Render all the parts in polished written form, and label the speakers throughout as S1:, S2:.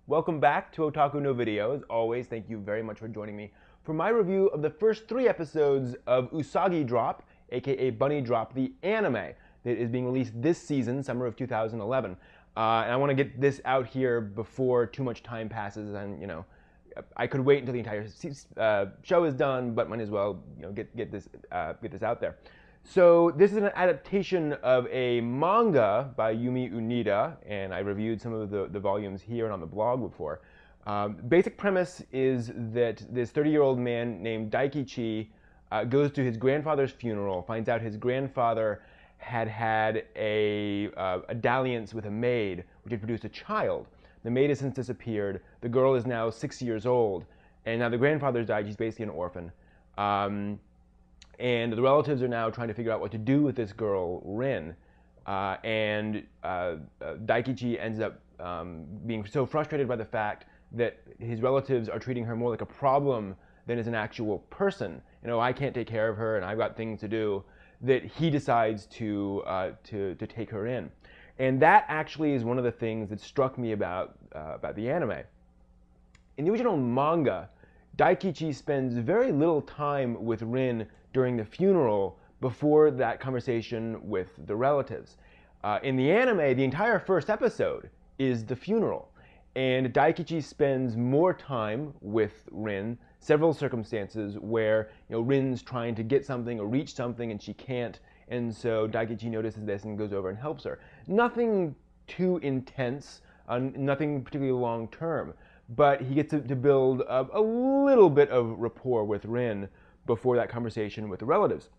S1: Welcome back to Otaku no Video. As always, thank you very much for joining me for my review of the first 3 episodes of Usagi Drop, aka Bunny Drop, the anime that is being released this season, summer of 2011. And I want to get this out here before too much time passes, and I could wait until the entire show is done, but might as well get this out there. So this is an adaptation of a manga by Yumi Unita, and I reviewed some of the volumes here and on the blog before. Basic premise is that this 30-year-old man named Daikichi goes to his grandfather's funeral, finds out his grandfather had a dalliance with a maid, which had produced a child. The maid has since disappeared. The girl is now 6 years old, and now the grandfather's died. She's basically an orphan. And the relatives are now trying to figure out what to do with this girl, Rin. Daikichi ends up being so frustrated by the fact that his relatives are treating her more like a problem than as an actual person. I can't take care of her, and I've got things to do, that he decides to take her in. And that actually is one of the things that struck me about the anime. In the original manga, Daikichi spends very little time with Rin during the funeral before that conversation with the relatives. In the anime, the entire first episode is the funeral, and Daikichi spends more time with Rin, several circumstances where Rin's trying to get something or reach something and she can't, and so Daikichi notices this and goes over and helps her. Nothing too intense, nothing particularly long term, but he gets to build a little bit of rapport with Rin before that conversation with the relatives.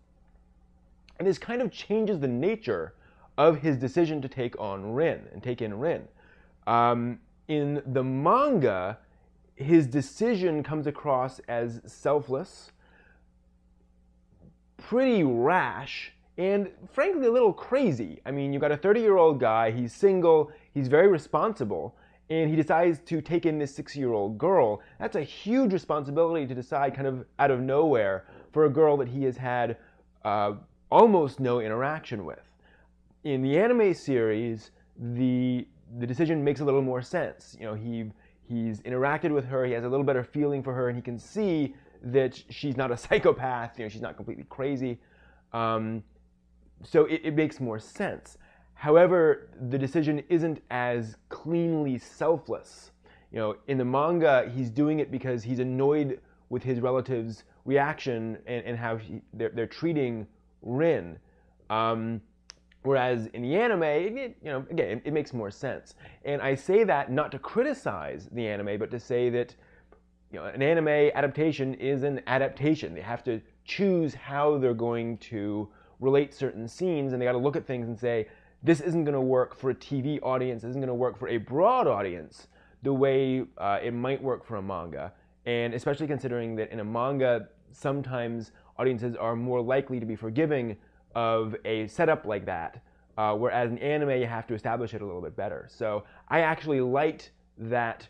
S1: And this kind of changes the nature of his decision to take in Rin. In the manga, his decision comes across as selfless, pretty rash, and frankly a little crazy. I mean, you've got a 30-year-old guy, he's single, he's very responsible, and he decides to take in this 6-year-old girl. That's a huge responsibility to decide kind of out of nowhere for a girl that he has had almost no interaction with. In the anime series, the decision makes a little more sense. He's interacted with her, he has a little better feeling for her, and he can see that she's not a psychopath, she's not completely crazy. So it makes more sense. However, the decision isn't as cleanly selfless. In the manga, he's doing it because he's annoyed with his relatives' reaction and how they're treating Rin. Whereas in the anime, again, it makes more sense. And I say that not to criticize the anime, but to say that an anime adaptation is an adaptation. They have to choose how they're going to relate certain scenes, and they got to look at things and say, this isn't going to work for a TV audience, this isn't going to work for a broad audience the way it might work for a manga. And especially considering that in a manga, sometimes audiences are more likely to be forgiving of a setup like that, whereas in anime, you have to establish it a little bit better. So I actually liked that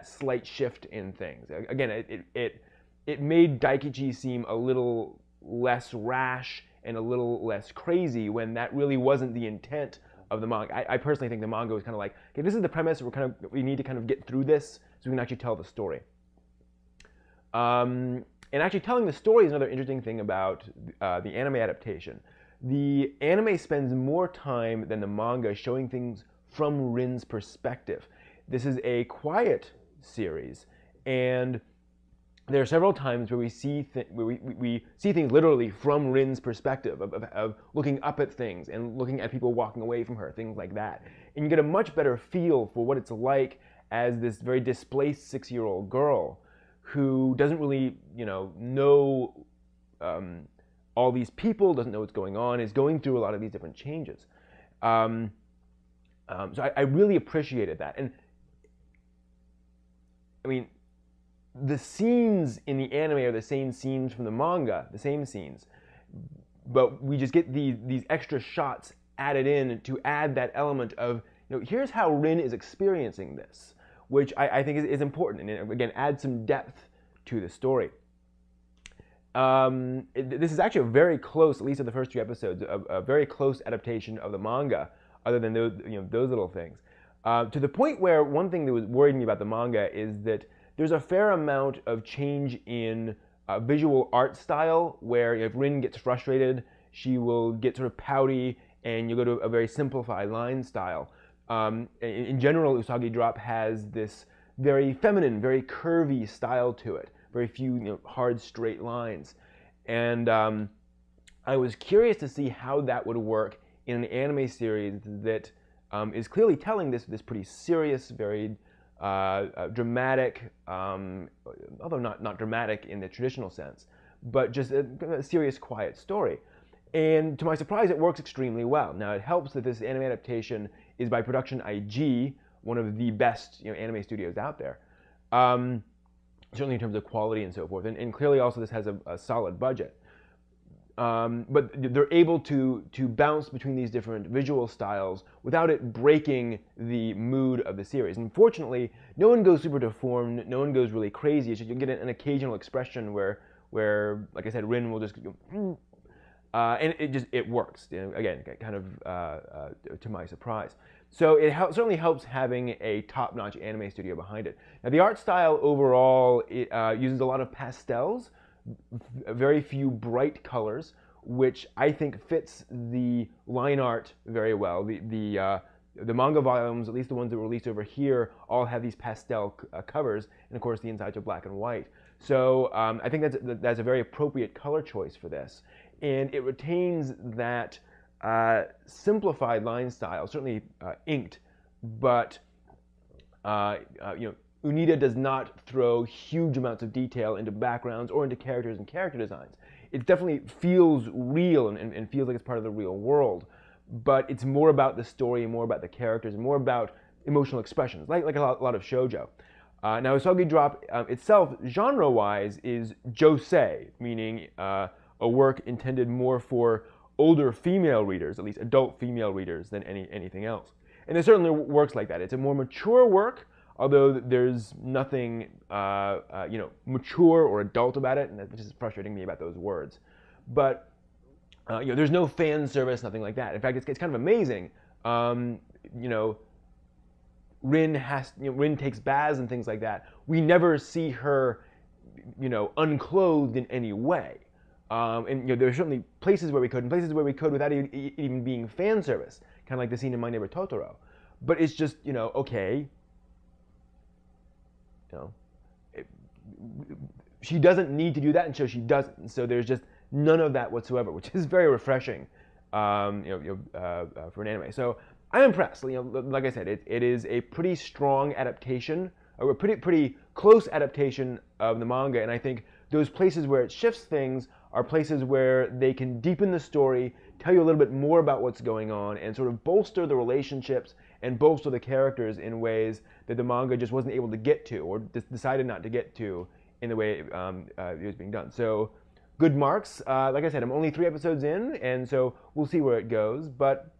S1: slight shift in things. Again, it made Daikichi seem a little less rash and a little less crazy when that really wasn't the intent of the manga. I personally think the manga was kind of like, okay, this is the premise, we need to kind of get through this so we can actually tell the story. And actually telling the story is another interesting thing about the anime adaptation. The anime spends more time than the manga showing things from Rin's perspective. This is a quiet series, and there are several times where we see things literally from Rin's perspective, of looking up at things and looking at people walking away from her, things like that. And you get a much better feel for what it's like as this very displaced 6-year-old girl who doesn't really, know all these people, doesn't know what's going on, is going through a lot of these different changes. So I really appreciated that. And I mean, the scenes in the anime are the same scenes from the manga, the same scenes, but we just get these extra shots added in to add that element of, here's how Rin is experiencing this, which I think is important, and again, adds some depth to the story. This is actually a very close, at least in the first 2 episodes, a very close adaptation of the manga, other than those little things. To the point where one thing that was worried me about the manga is that there's a fair amount of change in visual art style, where if Rin gets frustrated, she will get sort of pouty, and you go to a very simplified line style. In general, Usagi Drop has this very feminine, very curvy style to it. Very few hard, straight lines. And I was curious to see how that would work in an anime series that is clearly telling this pretty serious, very dramatic, although not dramatic in the traditional sense, but just a serious, quiet story. And to my surprise, it works extremely well. Now, it helps that this anime adaptation is by Production I.G, one of the best anime studios out there, certainly in terms of quality and so forth. And clearly also this has a solid budget. But they're able to bounce between these different visual styles without it breaking the mood of the series. And fortunately, no one goes super deformed, no one goes really crazy. It's just, you get an occasional expression where, like I said, Rin will just go, and it works. Again, kind of to my surprise. So it certainly helps having a top-notch anime studio behind it. Now, the art style overall uses a lot of pastels, very few bright colors, which I think fits the line art very well. The manga volumes, at least the ones that were released over here, all have these pastel covers, and of course the insides are black and white. So I think that's a very appropriate color choice for this, and it retains that simplified line style, certainly inked, but Unita does not throw huge amounts of detail into backgrounds or into characters and character designs. It definitely feels real and feels like it's part of the real world, but it's more about the story, more about the characters, and more about emotional expressions, like a lot of shoujo. Now, Usagi Drop itself, genre-wise, is josei, meaning a work intended more for older female readers, at least adult female readers, than anything else. And it certainly works like that. It's a more mature work, although there's nothing mature or adult about it, and that just is frustrating me about those words. But there's no fan service, nothing like that. In fact, it's kind of amazing. Rin takes baths and things like that. We never see her, unclothed in any way. And there are certainly places where we could, and places where we could without even being fan service, kind of like the scene in My Neighbor Totoro. But it's just, okay. She doesn't need to do that, and so she doesn't. So there's just none of that whatsoever, which is very refreshing, for an anime. So I'm impressed. Like I said, it is a pretty strong adaptation, or a pretty close adaptation of the manga, and I think those places where it shifts things are places where they can deepen the story, tell you a little bit more about what's going on, and sort of bolster the relationships and bolster the characters in ways that the manga just wasn't able to get to, or decided not to get to in the way it was being done. So good marks. Like I said, I'm only 3 episodes in, and so we'll see where it goes, but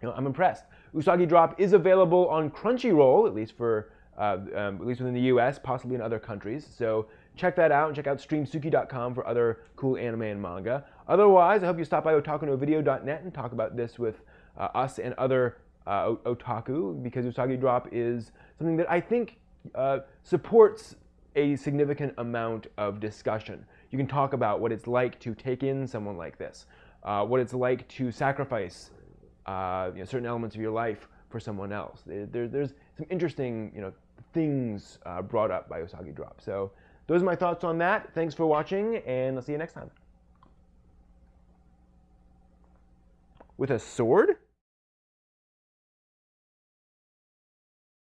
S1: I'm impressed. Usagi Drop is available on Crunchyroll, at least within the US, possibly in other countries. So check that out, and check out streamsuki.com for other cool anime and manga. Otherwise, I hope you stop by otakunovideo.net and talk about this with us and other otaku, because Usagi Drop is something that I think supports a significant amount of discussion. You can talk about what it's like to take in someone like this, what it's like to sacrifice certain elements of your life for someone else. There's some interesting things brought up by Usagi Drop. So those are my thoughts on that. Thanks for watching, and I'll see you next time. With a sword?